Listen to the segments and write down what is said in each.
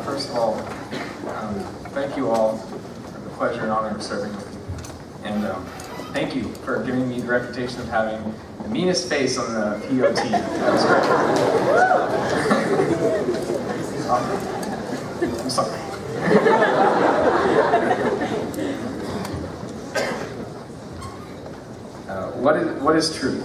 First of all, thank you all for the pleasure and honor of serving with you. And thank you for giving me the reputation of having the meanest face on the POT. That was great. I'm sorry. What is truth?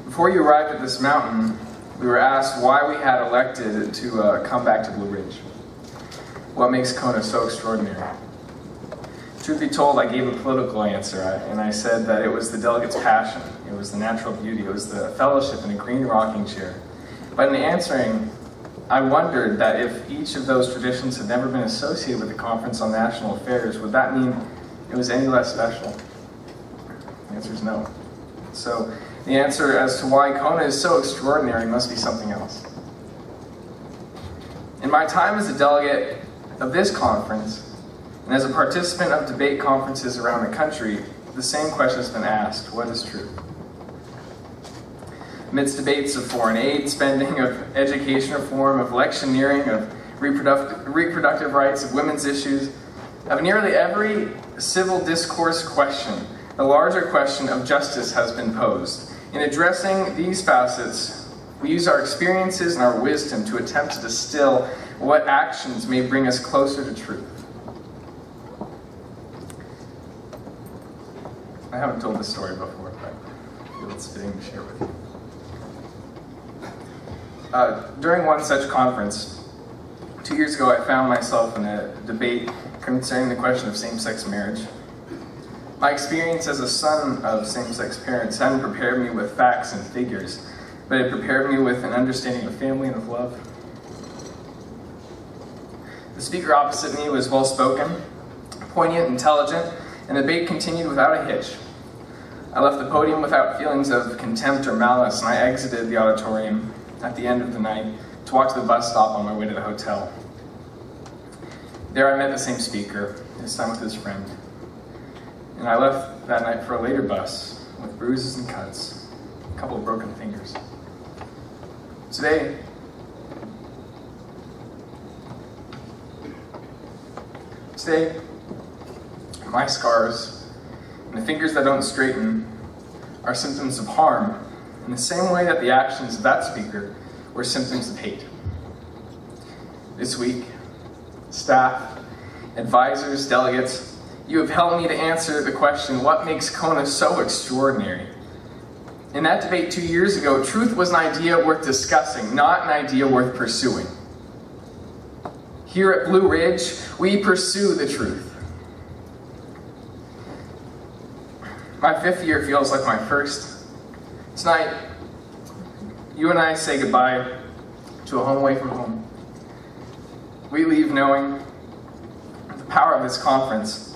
Before you arrived at this mountain, we were asked why we had elected to come back to Blue Ridge. What makes Kona so extraordinary? Truth be told, I gave a political answer, and I said that it was the delegates' passion, it was the natural beauty, it was the fellowship in a green rocking chair. But in answering, I wondered that if each of those traditions had never been associated with the Conference on National Affairs, would that mean it was any less special? The answer is no. So the answer as to why Kona is so extraordinary must be something else. In my time as a delegate of this conference, and as a participant of debate conferences around the country, the same question has been asked: what is truth? Amidst debates of foreign aid spending, of education reform, of electioneering, of reproductive rights, of women's issues, of nearly every civil discourse question, the larger question of justice has been posed. In addressing these facets, we use our experiences and our wisdom to attempt to distill what actions may bring us closer to truth. I haven't told this story before, but I feel it's fitting to share with you. During one such conference, 2 years ago, I found myself in a debate concerning the question of same-sex marriage. My experience as a son of same-sex parents hadn't prepared me with facts and figures, but it prepared me with an understanding of family and of love. The speaker opposite me was well-spoken, poignant, intelligent, and the debate continued without a hitch. I left the podium without feelings of contempt or malice, and I exited the auditorium at the end of the night to walk to the bus stop on my way to the hotel. There I met the same speaker, this time with his friend. And I left that night for a later bus with bruises and cuts, a couple of broken fingers. Today, my scars and the fingers that don't straighten are symptoms of harm in the same way that the actions of that speaker were symptoms of hate. This week, staff, advisors, delegates, you have helped me to answer the question, what makes Kona so extraordinary? In that debate 2 years ago, truth was an idea worth discussing, not an idea worth pursuing. Here at Blue Ridge, we pursue the truth. My 5th year feels like my first. Tonight, you and I say goodbye to a home away from home. We leave knowing the power of this conference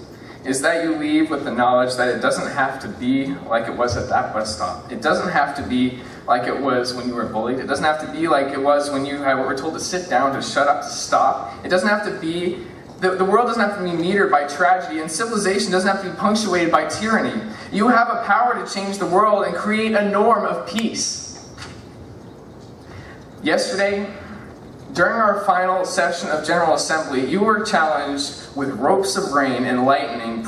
is that you leave with the knowledge that it doesn't have to be like it was at that bus stop. It doesn't have to be like it was when you were bullied. It doesn't have to be like it was when you were told to sit down, to shut up, to stop. It doesn't have to be, the world doesn't have to be metered by tragedy, and civilization doesn't have to be punctuated by tyranny. You have a power to change the world and create a norm of peace. Yesterday, during our final session of General Assembly, you were challenged with ropes of rain and lightning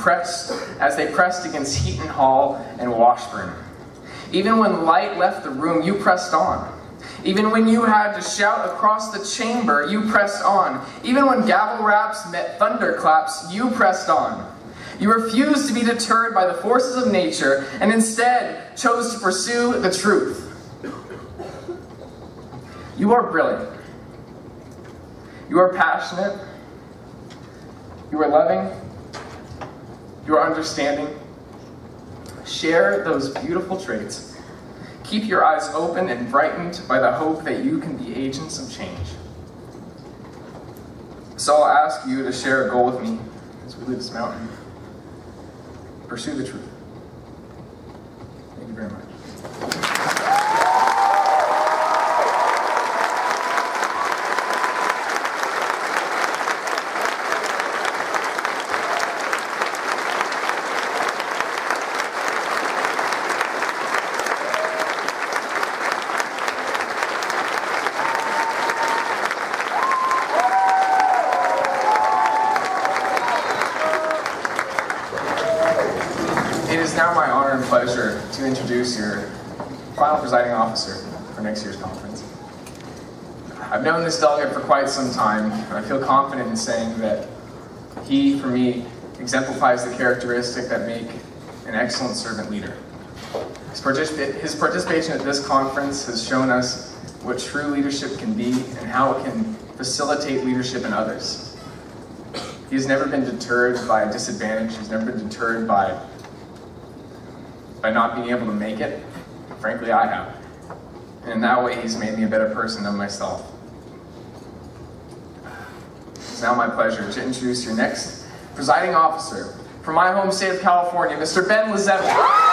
as they pressed against Heaton Hall and Washburn. Even when light left the room, you pressed on. Even when you had to shout across the chamber, you pressed on. Even when gavel raps met thunderclaps, you pressed on. You refused to be deterred by the forces of nature and instead chose to pursue the truth. You are brilliant. You are passionate. You are loving. You are understanding. Share those beautiful traits. Keep your eyes open and brightened by the hope that you can be agents of change. So I'll ask you to share a goal with me as we leave this mountain. Pursue the truth. Thank you very much. It is now my honor and pleasure to introduce your final presiding officer for next year's conference. I've known this delegate for quite some time, and I feel confident in saying that he, for me, exemplifies the characteristic that make an excellent servant leader. His participation at this conference has shown us what true leadership can be and how it can facilitate leadership in others. He has never been deterred by a disadvantage. He's never been deterred by not being able to make it. Frankly, I have. And in that way, he's made me a better person than myself. It's now my pleasure to introduce your next presiding officer from my home state of California, Mr. Ben Lizette.